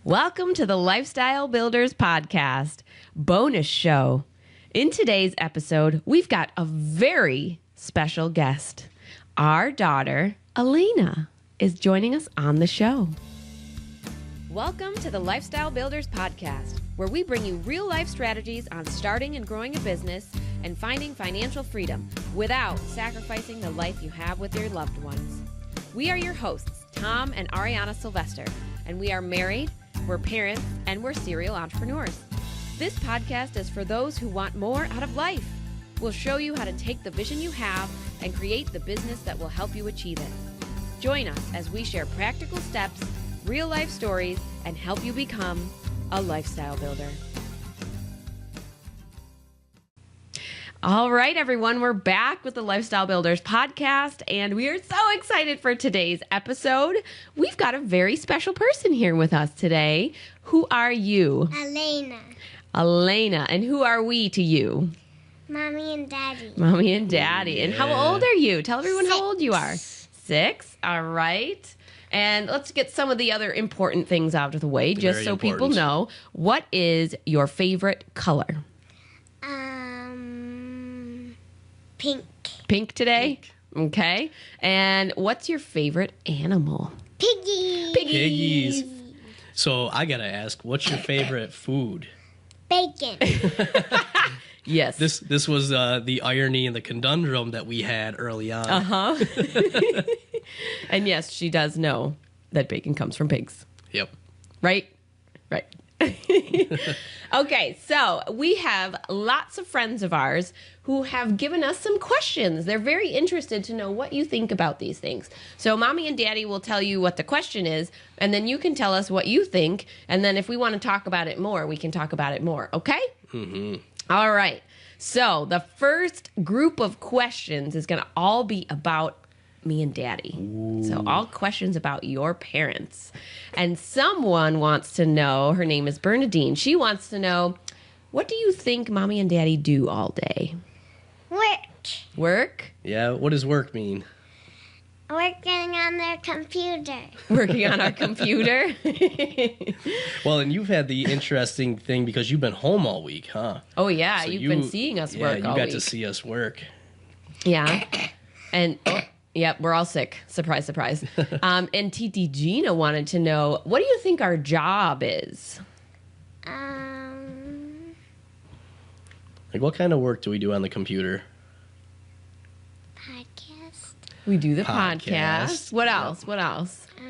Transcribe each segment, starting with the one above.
Welcome to the Lifestyle Builders Podcast bonus show. In today's episode, we've got a very special guest. Our daughter, Elena, is joining us on the show. Welcome to the Lifestyle Builders Podcast, where we bring you real-life strategies on starting and growing a business and finding financial freedom without sacrificing the life you have with your loved ones. We are your hosts, Tom and Ariana Sylvester, and we are married, we're parents, and we're serial entrepreneurs. This podcast is for those who want more out of life. We'll show you how to take the vision you have and create the business that will help you achieve it. Join us as we share practical steps, real life stories, and help you become a lifestyle builder. All right, everyone, we're back with the Lifestyle Builders Podcast, and we are so excited for today's episode. We've got a very special person here with us today. Who are you? Elena. Elena. And who are we to you? Mommy and Daddy. Mommy and Daddy. And how old are you? Tell everyone how old you are. 6. All right. And let's get some of the other important things out of the way, just so people know. What is your favorite color? Pink. Pink today? Pink. Okay. And what's your favorite animal? Piggies. So I gotta ask, what's your favorite food? Bacon. Yes. This was the irony and the conundrum that we had early on. Uh-huh. And yes, she does know that bacon comes from pigs. Yep. Right? Right. Okay, so we have lots of friends of ours who have given us some questions. They're very interested to know what you think about these things. So Mommy and Daddy will tell you what the question is, and then you can tell us what you think, and then if we want to talk about it more, we can talk about it more, okay? Mm-hmm. All right. So the first group of questions is going to all be about me and Daddy. Ooh. So all questions about your parents. And someone wants to know, her name is Bernadine. She wants to know, what do you think Mommy and Daddy do all day? Work? Yeah, what does work mean? Working on their computer. Working on our computer? Well, and you've had the interesting thing because you've been home all week, huh? Oh, yeah. So you've been seeing us work all week. Yeah, you got to see us work. Yeah. And... Yep, we're all sick. Surprise, surprise. And Titi Gina wanted to know, what do you think our job is? Like, what kind of work do we do on the computer? Podcast. We do the podcast. What else? What else? Do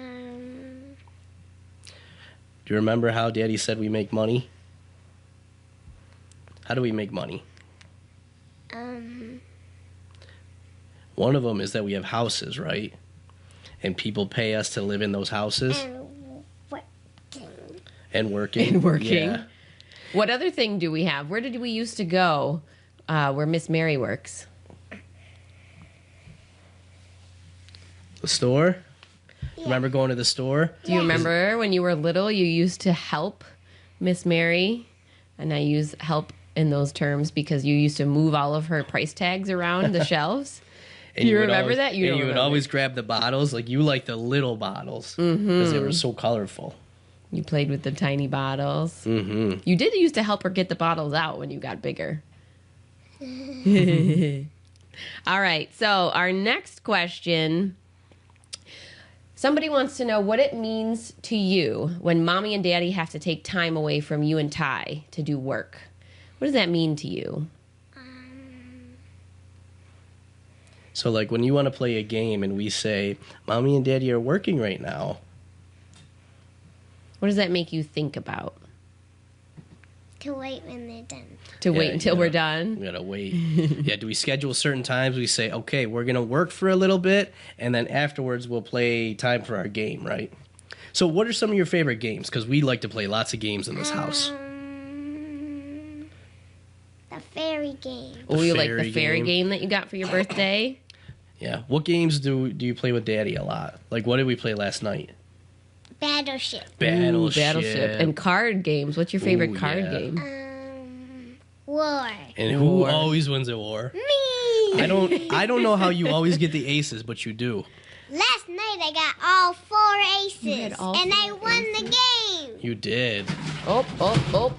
you remember how Daddy said we make money? How do we make money? One of them is that we have houses, right? And people pay us to live in those houses. And working. Yeah. What other thing do we have? Where did we used to go where Miss Mary works? The store? Yeah. Remember going to the store? Do you remember when you were little, you used to help Miss Mary? And I use help in those terms because you used to move all of her price tags around the shelves. And you remember that? You would always grab the bottles. Like, you like the little bottles because they were so colorful. You played with the tiny bottles. Mm-hmm. You did used to help her get the bottles out when you got bigger. All right. So our next question. Somebody wants to know what it means to you when Mommy and Daddy have to take time away from you and Ty to do work. What does that mean to you? So, like, when you want to play a game and we say, Mommy and Daddy are working right now. What does that make you think about? To wait when they're done. To wait until we're done? We got to wait. Yeah, do we schedule certain times? We say, okay, we're going to work for a little bit, and then afterwards we'll play time for our game, right? So what are some of your favorite games? Because we like to play lots of games in this house. The fairy game. Oh, you like the fairy game that you got for your birthday? Yeah. What games do you play with Daddy a lot? Like, what did we play last night? Battleship. Ooh, Battleship. And card games. What's your favorite card game? War. And who always wins at war? Me. I don't know how you always get the aces, but you do. Last night I got all 4 aces. You had all and 4 I won the game. You did. Oh.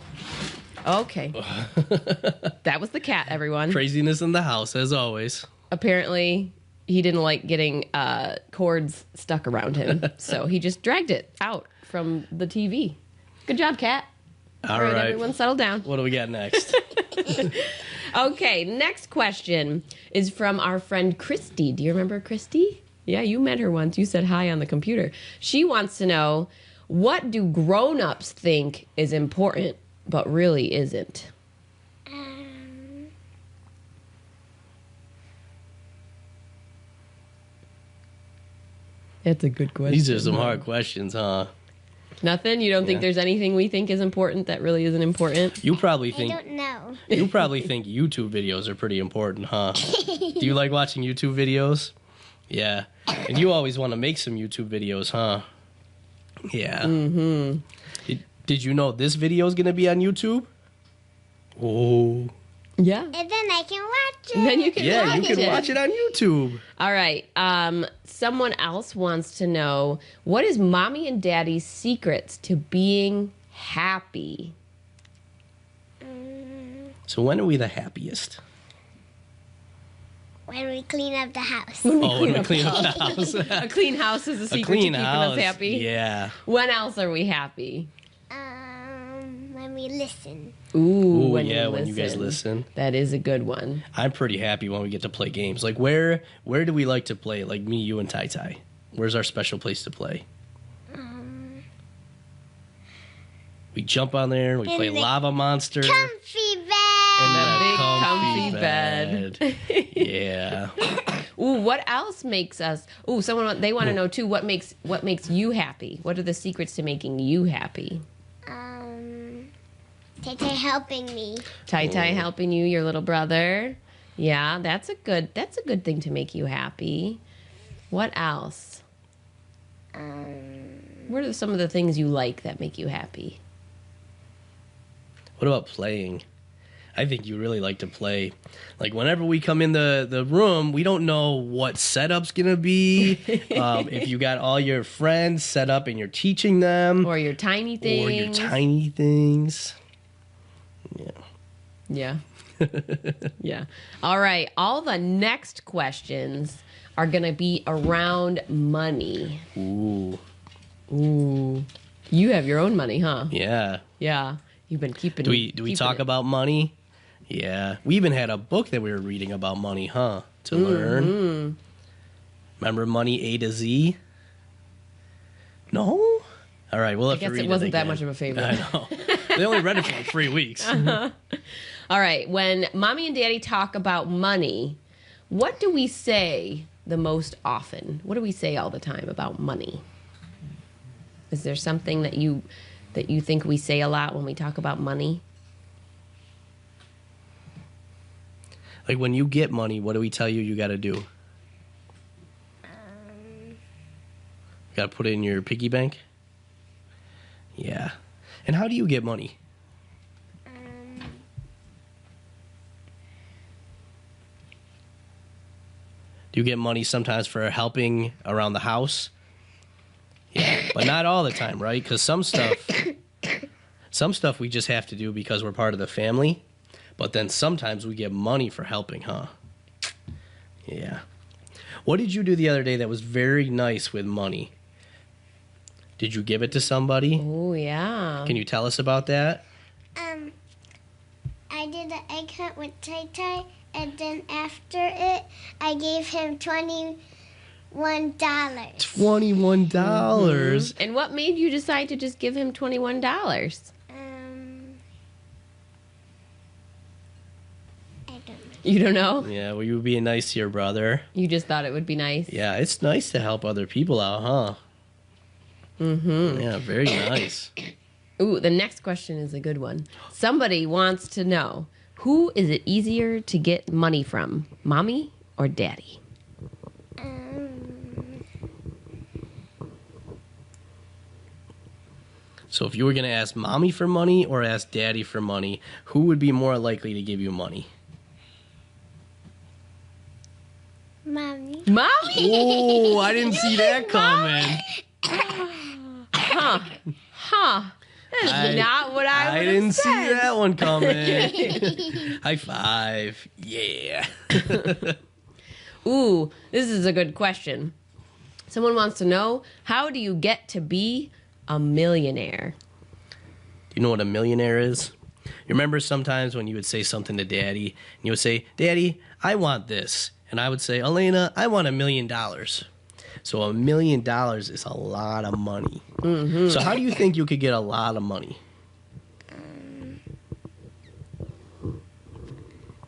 Okay. That was the cat, everyone. Craziness in the house, as always. Apparently, he didn't like getting cords stuck around him, so he just dragged it out from the TV. Good job, cat. All right. Everyone settle down. What do we got next? Okay, next question is from our friend Christy. Do you remember Christy? Yeah, you met her once. You said hi on the computer. She wants to know, what do grown-ups think is important but really isn't? That's a good question. These are some hard questions, huh? Nothing? You don't think there's anything we think is important that really isn't important? You probably I think don't know. you probably think YouTube videos are pretty important, huh? Do you like watching YouTube videos? Yeah. And you always want to make some YouTube videos, huh? Yeah. Mm-hmm. Did you know this video is going to be on YouTube? Oh. Yeah. And then I can watch it. And then you can Yeah, watch you can watch it on YouTube. All right. Someone else wants to know, what is mommy and daddy's secrets to being happy? So when are we the happiest? When we clean up the house. Oh, when we clean up the house. A clean house is a A secret to clean keeping house. us happy. Yeah. When else are we happy? When we listen. Ooh, When you guys listen. That is a good one. I'm pretty happy when we get to play games. Like where do we like to play? Like me, you, and Tai Tai. Where's our special place to play? We jump on there. We play the Lava Monster. Comfy bed. And Big comfy bed. Yeah. Ooh, what else makes us? Ooh, they want to know too. What makes you happy? What are the secrets to making you happy? Tay helping me. Tai helping you, your little brother. Yeah, that's a good thing to make you happy. What else? What are some of the things you like that make you happy? What about playing? I think you really like to play. Like whenever we come in the room, we don't know what setup's gonna be. If you got all your friends set up and you're teaching them, Or your tiny things. Yeah. Yeah. Yeah. All right. All the next questions are going to be around money. Ooh. You have your own money, huh? Yeah. Yeah. You've been keeping Do we talk about money? Yeah. We even had a book that we were reading about money, huh? To learn. Remember Money A to Z? No? All right, we'll have to read it. I guess it wasn't that again. much of a favorite. I know. They only read it for like 3 weeks. All right. When mommy and daddy talk about money, what do we say the most often? What do we say all the time about money? Is there something that you think we say a lot when we talk about money? Like when you get money, what do we tell you got to do? Got to put it in your piggy bank? Yeah. And how do you get money? Do you get money sometimes for helping around the house? Yeah, but not all the time, right? Because some stuff we just have to do because we're part of the family. But then sometimes we get money for helping, huh? Yeah. What did you do the other day that was very nice with money? Did you give it to somebody? Oh, yeah. Can you tell us about that? I did an egg hunt with Tay Tay, and then after it, I gave him $21. $21. And what made you decide to just give him $21? I don't know. You don't know? Yeah, well, you were being nice to your brother. You just thought it would be nice. Yeah, it's nice to help other people out, huh? Mm-hmm. Yeah, very nice. Ooh, the next question is a good one. Somebody wants to know, who is it easier to get money from, mommy or daddy? So if you were going to ask mommy for money or ask daddy for money, who would be more likely to give you money? Mommy. Mommy? Oh, I didn't see that coming. Huh. That is not what I would have didn't said. see that one coming. High five. Yeah. Ooh, this is a good question. Someone wants to know, how do you get to be a millionaire? Do you know what a millionaire is? You remember sometimes when you would say something to Daddy, and you would say, Daddy, I want this. And I would say, Elena, I want $1 million. So $1 million is a lot of money. Mm-hmm. So how do you think you could get a lot of money?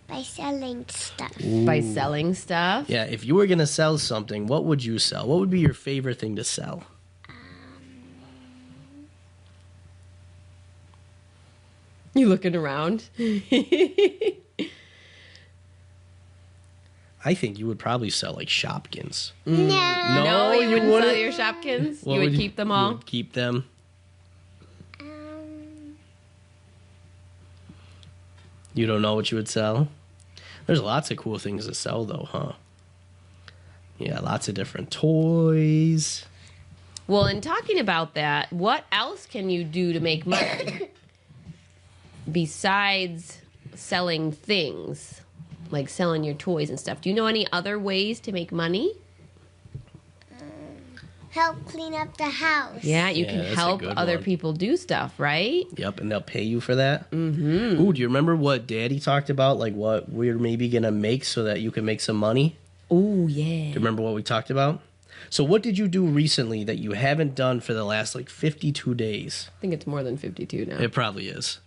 By selling stuff. Ooh. By selling stuff? Yeah, if you were going to sell something, what would you sell? What would be your favorite thing to sell? You looking around? I think you would probably sell like Shopkins. No. You wouldn't sell your Shopkins? What You would keep them all? You would keep them. You don't know what you would sell? There's lots of cool things to sell though, huh? Yeah, lots of different toys. Well, in talking about that, what else can you do to make money besides selling things, like selling your toys and stuff? Do you know any other ways to make money? Help clean up the house. Yeah, you Yeah, can that's a help good other one. people do stuff, right? Yep, and they'll pay you for that. Mm-hmm. Ooh, do you remember what Daddy talked about? Like what we're maybe gonna make so that you can make some money? Oh, yeah. Do you remember what we talked about? So what did you do recently that you haven't done for the last like 52 days? I think it's more than 52 now. It probably is.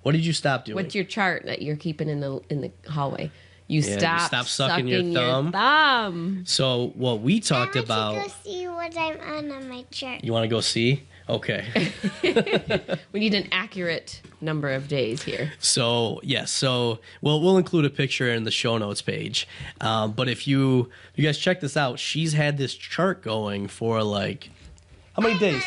What did you stop doing? What's your chart that you're keeping in the hallway? You Yeah, you stop stop sucking your thumb. thumb. So what we talked I about. want to go see what I'm on my chart. You want to go see? Okay. We need an accurate number of days here. So yes, we'll include a picture in the show notes page. But if you guys check this out, she's had this chart going for like how many days?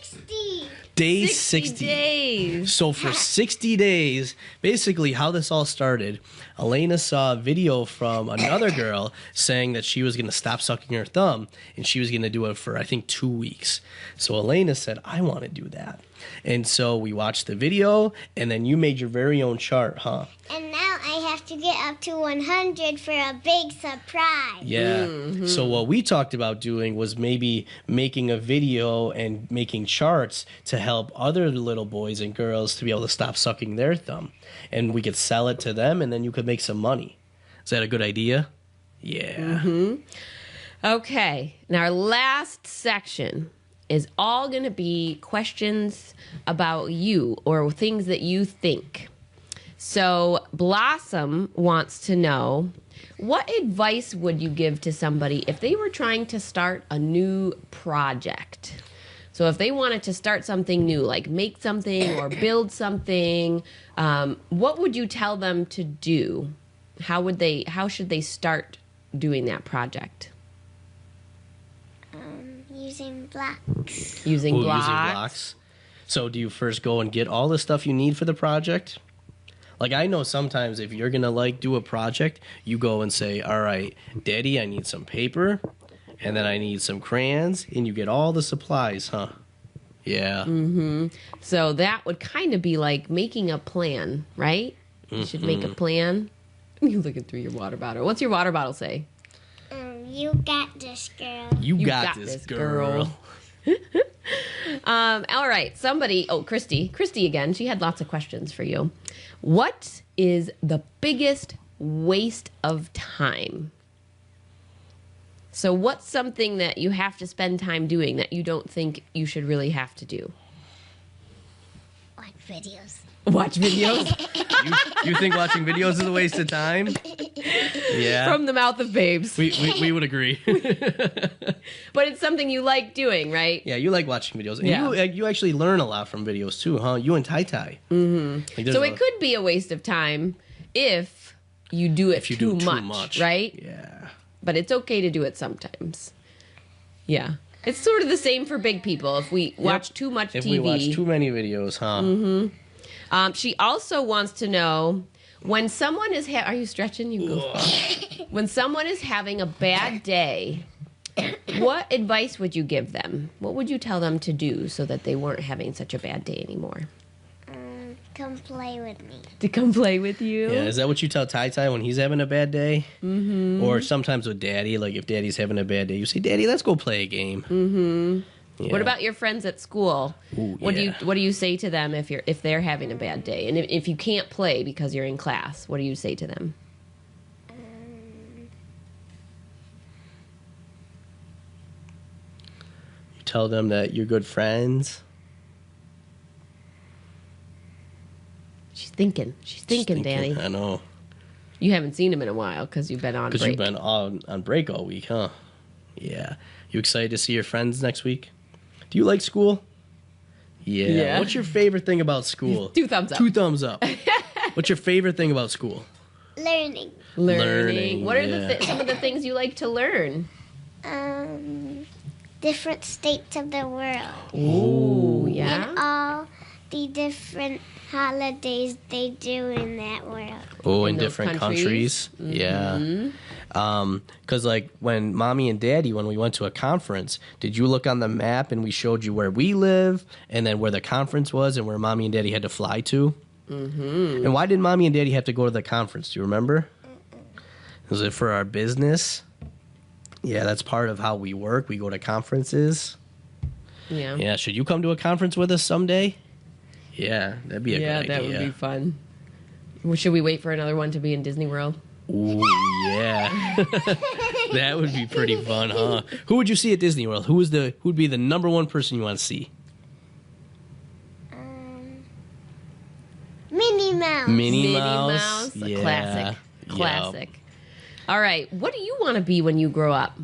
60. Days 60. days. So for 60 days, basically how this all started, Elena saw a video from another girl saying that she was going to stop sucking her thumb and she was going to do it for, I think, 2 weeks. So Elena said, I want to do that. And so we watched the video and then you made your very own chart, huh? And now I have to get up to 100 for a big surprise. Yeah. Mm-hmm. So what we talked about doing was maybe making a video and making charts to help other little boys and girls to be able to stop sucking their thumb. And we could sell it to them and then you could make some money. Is that a good idea? Yeah. Mm-hmm. Okay. Now our last section is all going to be questions about you or things that you think. So Blossom wants to know, what advice would you give to somebody if they were trying to start a new project? So if they wanted to start something new, like make something or build something, what would you tell them to do? How should they start doing that project? Using blocks. Using Ooh, blocks. using blocks. So do you first go and get all the stuff you need for the project? Like I know sometimes if you're going to like do a project, you go and say, all right, Daddy, I need some paper and then I need some crayons and you get all the supplies, huh? Yeah. Mm-hmm. So that would kind of be like making a plan, right? You should make a plan. You're looking through your water bottle. What's your water bottle say? You got this, girl. You got this, girl. All right. Christy again. She had lots of questions for you. What is the biggest waste of time? So what's something that you have to spend time doing that you don't think you should really have to do? Watch videos. Watch videos You think watching videos is a waste of time? Yeah. from the mouth of babes. We would agree. But it's something you like doing, right? Yeah, you like watching videos. And Yeah. you actually learn a lot from videos too, huh? You and Tai Tai. Mm-hmm. So it could be a waste of time if you do it too much, right? Yeah. But it's okay to do it sometimes. Yeah. It's sort of the same for big people. If we watch too much If TV. we watch too many videos, huh? She also wants to know, when someone is... are you stretching? You go. When someone is having a bad day What advice would you give them? What would you tell them to do so that they weren't having such a bad day anymore? Come play with me. To come play with you? Yeah, is that what you tell Ty when he's having a bad day? Mm-hmm. Or sometimes with Daddy, like if Daddy's having a bad day, you say, Daddy, let's go play a game. Mm-hmm. Yeah. What about your friends at school? Ooh, what do you say to them if they're having a bad day? And if you can't play because you're in class, what do you say to them? You tell them that you're good friends. She's thinking, Danny. I know. You haven't seen him in a while because you've been on break. Because you've been on break all week, huh? Yeah. You excited to see your friends next week? Do you like school? Yeah. What's your favorite thing about school? 2 thumbs up. 2 thumbs up. What's your favorite thing about school? Learning. What are some of the things you like to learn? Different states of the world. Ooh, yeah. And all the different holidays they do in that world. Oh, in those different countries? Mm-hmm. Yeah. Because, like, when Mommy and Daddy, when we went to a conference, did you look on the map and we showed you where we live and then where the conference was and where Mommy and Daddy had to fly to? Mm-hmm. And why did Mommy and Daddy have to go to the conference? Do you remember? Was it for our business? Yeah, that's part of how we work. We go to conferences. Yeah. Yeah, should you come to a conference with us someday? Yeah, that'd be a good idea. Yeah, that would be fun. Well, should we wait for another one to be in Disney World? Ooh, yeah. That would be pretty fun, huh? Who would you see at Disney World? Who would be the number one person you want to see? Minnie Mouse. Minnie Mouse. A Yeah. classic. All right, what do you want to be when you grow up?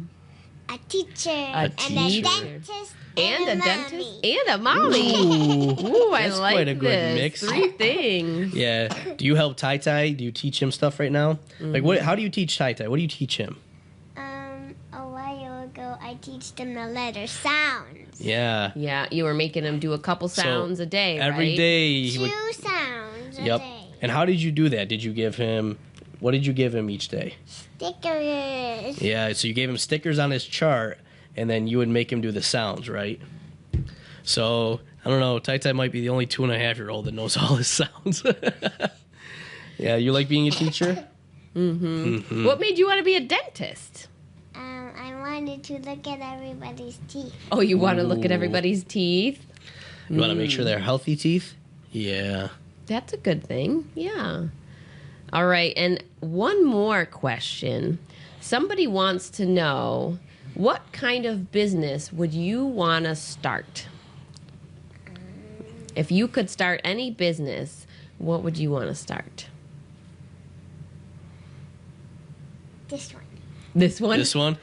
A teacher. A and teacher. a dentist. And a mommy. dentist and a mommy. Ooh, I that's like quite a good this. mix. 3 things. Yeah. Do you help Ty? Do you teach him stuff right now? Like, what? How do you teach Ty? What do you teach him? A while ago, I teach them the letter sounds. Yeah. Yeah, you were making him do a couple sounds a day, Every right? day. he would- 2 sounds a Yep. day. And how did you do that? What did you give him each day? Stickers. Yeah, so you gave him stickers on his chart, and then you would make him do the sounds, right? So, I don't know, Tai might be the only 2.5-year-old that knows all his sounds. Yeah, you like being a teacher? Mm-hmm. What made you want to be a dentist? I wanted to look at everybody's teeth. Oh, you want to look at Ooh. everybody's teeth? You want to make sure they're healthy teeth? Yeah. That's a good thing. Yeah. All right, and one more question. Somebody wants to know, what kind of business would you want to start? If you could start any business, what would you want to start? This one. This one? This one?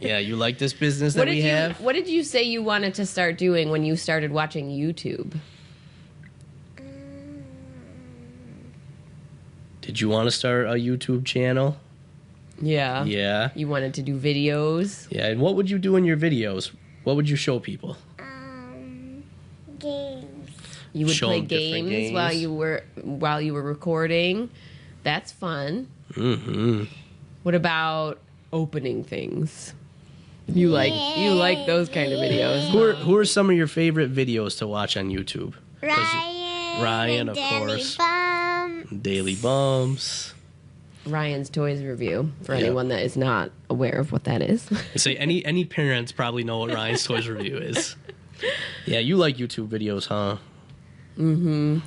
Yeah, you like this business that we have? What did you say you wanted to start doing when you started watching YouTube? Did you want to start a YouTube channel? Yeah. Yeah. You wanted to do videos? Yeah, and what would you do in your videos? What would you show people? Games. You would Show play 'em different games while you were recording. That's fun. Mm-hmm. What about opening things? You like those kind of videos. Who are some of your favorite videos to watch on YouTube? Ryan, and of Daily course. Bum. Daily Bumps. Ryan's Toys Review, for Yeah. anyone that is not aware of what that is. Say any parents probably know what Ryan's Toys Review is. Yeah, you like YouTube videos, huh? Mm-hmm.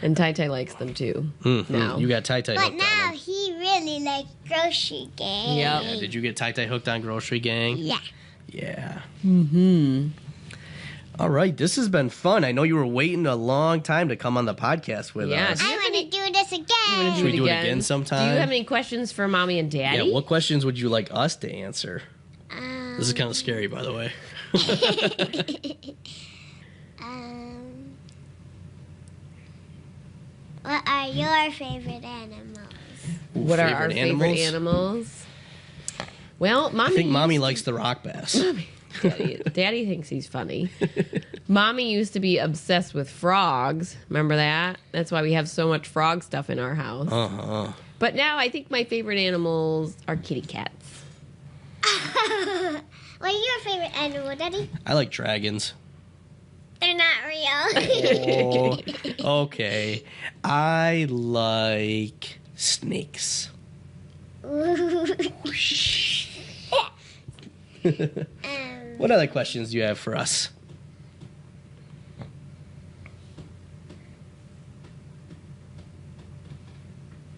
And Tai likes them too. Mm-hmm. Now. You got Tai But hooked on now them. he really likes grocery games. Yep. Yeah, did you get Tai hooked on Grocery Gang? Yeah. Yeah. Mm-hmm. All right, this has been fun. I know you were waiting a long time to come on the podcast with Yeah, us. do you I have want to do this again. Should we do it again sometime? Do you have any questions for Mommy and Daddy? Yeah, what questions would you like us to answer? This is kind of scary, by the way. What are your favorite animals? What are our favorite animals? Well, Mommy. I think Mommy likes the rock bass. Daddy thinks he's funny. Mommy used to be obsessed with frogs. Remember that? That's why we have so much frog stuff in our house. Uh-huh. But now I think my favorite animals are kitty cats. What's your favorite animal, Daddy? I like dragons. They're not real. Oh, okay. I like snakes. What other questions do you have for us?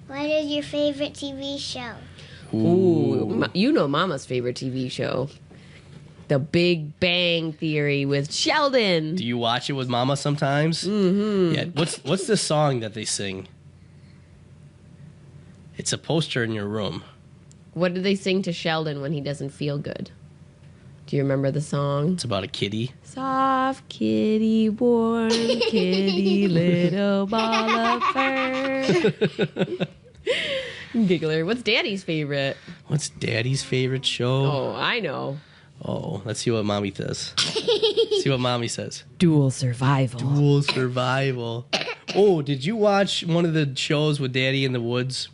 What is your favorite TV show? Ooh, you know Mama's favorite TV show. The Big Bang Theory with Sheldon. Do you watch it with Mama sometimes? Mm-hmm. Yeah. What's the song that they sing? It's a poster in your room. What do they sing to Sheldon when he doesn't feel good? Do you remember the song? It's about a kitty. Soft kitty, warm kitty, little ball of fur. Giggler. What's Daddy's favorite? What's Daddy's favorite show? Oh, I know. Oh, let's see what Mommy says. See what Mommy says. Dual Survival. Dual Survival. Oh, did you watch one of the shows with Daddy in the woods?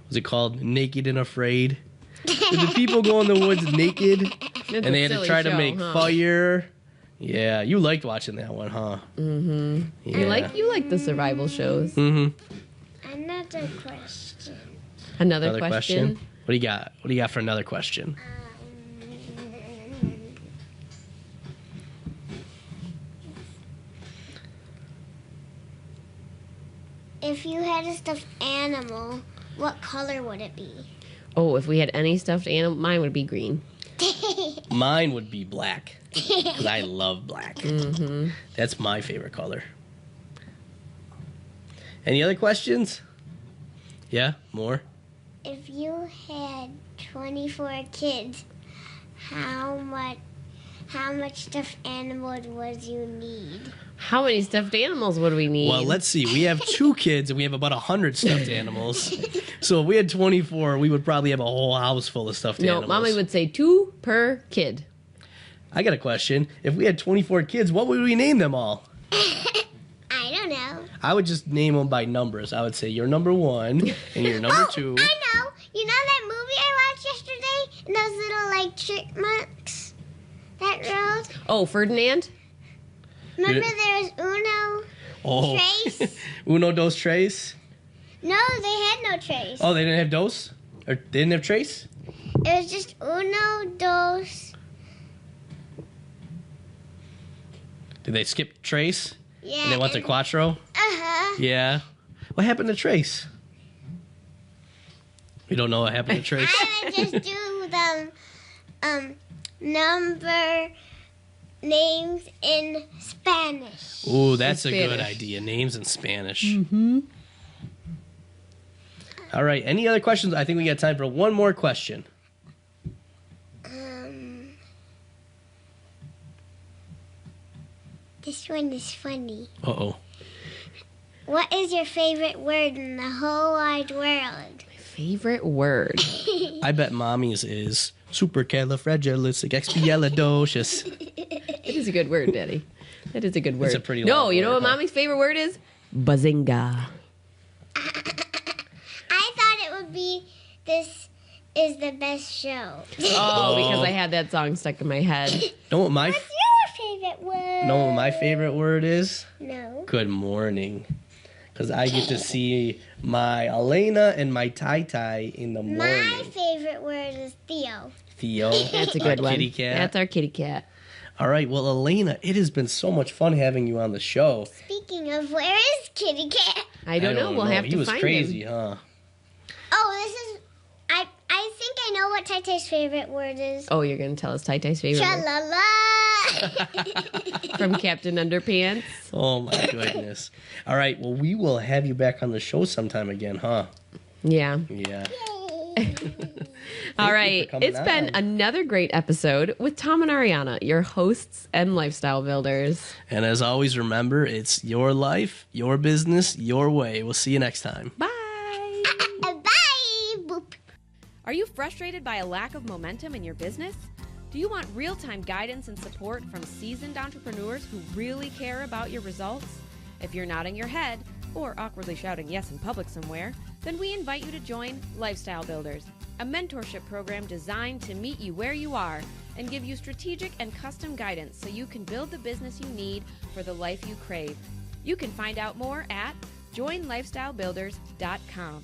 Was it called Naked and Afraid? Did the people go in the woods naked? That's And they a had to silly try to show, make huh? fire. Yeah, you liked watching that one, huh? Mm-hmm. Yeah. You like the survival shows. Mm-hmm. Another question. Another question? What do you got? What do you got for another question? If you had a stuffed animal, what color would it be? Oh, if we had any stuffed animal, mine would be green. Mine would be black. Because I love black. Mm-hmm. That's my favorite color. Any other questions? Yeah? More? If you had 24 kids, how much stuffed animals would you need? How many stuffed animals would we need? Well, let's see. We have 2 kids and we have about 100 stuffed animals. So if we had 24, we would probably have a whole house full of stuffed animals. No, Mommy would say 2 per kid. I got a question. If we had 24 kids, what would we name them all? I don't know. I would just name them by numbers. I would say you're number 1 and you're number 2. I know. You know that movie I watched yesterday? And those little, like, chipmunks that rode? Oh, Ferdinand? Remember there was Uno, Trace? Uno, dos, tres? No, they had no trace. Oh, they didn't have dos? Or they didn't have trace? It was just Uno, dos. Did they skip trace? Yeah. And they went to quattro? Uh-huh. Yeah. What happened to trace? We don't know what happened to trace. I would just do the number names in Spanish. Ooh, that's a good Spanish. idea. Names in Spanish. Mm-hmm. All right. Any other questions? I think we got time for one more question. This one is funny. Uh-oh. What is your favorite word in the whole wide world? Favorite word? I bet Mommy's is supercalifragilisticexpialidocious. It is a good word, Daddy. That is a good word. It's a pretty No, long you know word, what huh? Mommy's favorite word is? Bazinga. I thought it would be this is the best show. Oh, because I had that song stuck in my head. Know what my What's your favorite word? know what my favorite word is? No. Good morning. Because I get to see my Elena and my Tai in the morning. My favorite word is Theo. Theo. That's a good our one. kitty cat. That's our kitty cat. All right. Well, Elena, it has been so much fun having you on the show. Speaking of, where is Kitty Cat? I don't know. We'll have He to was find crazy, him. huh? Oh, this is. I think I know what Tai-Tai's favorite word is. Oh, you're going to tell us Tai-Tai's favorite word Cha-la-la. from Captain Underpants? Oh, my goodness. All right. Well, we will have you back on the show sometime again, huh? Yeah. Yeah. All right. coming It's been on. another great episode with Tom and Ariana, your hosts and lifestyle builders. And as always, remember, it's your life, your business, your way. We'll see you next time. Bye. Bye. Boop. Are you frustrated by a lack of momentum in your business? Do you want real-time guidance and support from seasoned entrepreneurs who really care about your results? If you're nodding your head or awkwardly shouting yes in public somewhere, then we invite you to join Lifestyle Builders, a mentorship program designed to meet you where you are and give you strategic and custom guidance so you can build the business you need for the life you crave. You can find out more at joinlifestylebuilders.com.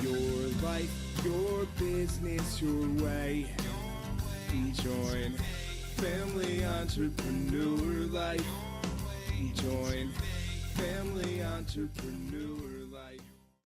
Your life, your business, your way. Join Family Entrepreneur Life. Join Family Entrepreneur